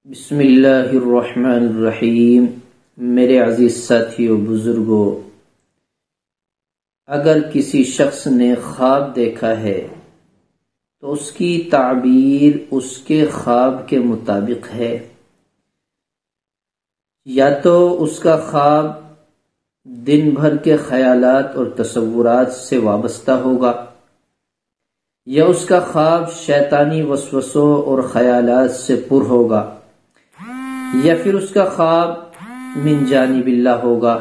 بسم اللہ الرحمن الرحیم۔ میرے عزیز ساتھیو، بزرگوں، اگر کسی شخص نے خواب دیکھا ہے تو اس کی تعبیر اس کے خواب کے مطابق ہے، یا تو اس کا خواب دن بھر کے خیالات اور تصورات سے وابستہ ہوگا، یا اس کا خواب شیطانی وسوسوں اور خیالات سے پر ہوگا، یا پھر اس کا خواب من جانب اللہ ہوگا۔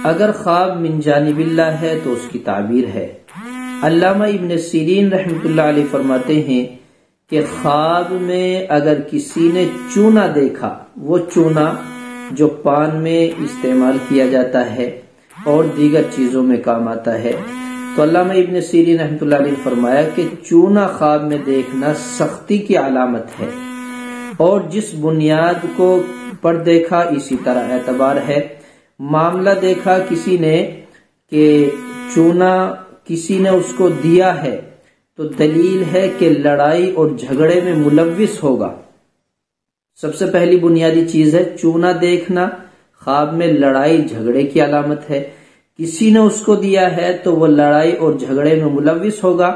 اگر خواب من جانب اللہ ہے تو اس کی تعبیر ہے۔ علامہ ابن سیرین رحمۃ اللہ علیہ فرماتے ہیں کہ خواب میں اگر کسی نے چونا دیکھا، وہ چونا جو پان میں استعمال کیا جاتا ہے اور دیگر چیزوں میں کام آتا ہے، تو علامہ ابن سیرین رحمۃ اللہ علیہ نے فرمایا کہ چونا خواب میں دیکھنا سختی کی علامت ہے، اور جس بنیاد کو پر دیکھا اسی طرح اعتبار ہے۔ معاملہ دیکھا کسی نے کہ چونا کسی نے اس کو دیا ہے تو دلیل ہے کہ لڑائی اور جھگڑے میں ملوث ہوگا۔ سب سے پہلی بنیادی چیز ہے چونا دیکھنا خواب میں لڑائی جھگڑے کی علامت ہے۔ کسی نے اس کو دیا ہے تو وہ لڑائی اور جھگڑے میں ملوث ہوگا،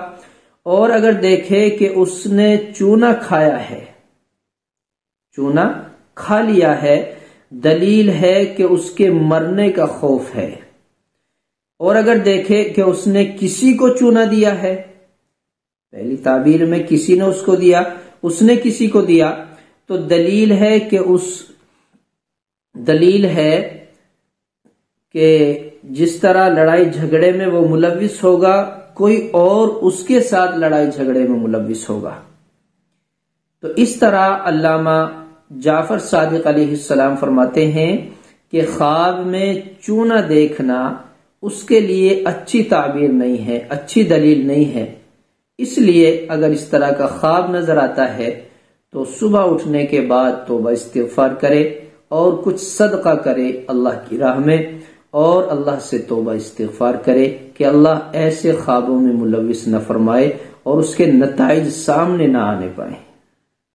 اور اگر دیکھے کہ اس نے چونا کھایا ہے، چونا کھا لیا ہے، دلیل ہے کہ اس کے مرنے کا خوف ہے۔ اور اگر دیکھے کہ اس نے کسی کو چونا دیا ہے، پہلی تعبیر میں کسی نے اس کو دیا، اس نے کسی کو دیا، تو دلیل ہے کہ جس طرح لڑائی جھگڑے میں وہ ملوث ہوگا، کوئی اور اس کے ساتھ لڑائی جھگڑے میں ملوث ہوگا۔ تو اس طرح علامہ جعفر صادق علیہ السلام فرماتے ہیں کہ خواب میں چونا دیکھنا اس کے لیے اچھی تعبیر نہیں ہے، اچھی دلیل نہیں ہے۔ اس لیے اگر اس طرح کا خواب نظر آتا ہے تو صبح اٹھنے کے بعد توبہ استغفار کرے اور کچھ صدقہ کرے اللہ کی راہ میں، اور اللہ سے توبہ استغفار کرے کہ اللہ ایسے خوابوں میں ملوث نہ فرمائے اور اس کے نتائج سامنے نہ آنے پائیں۔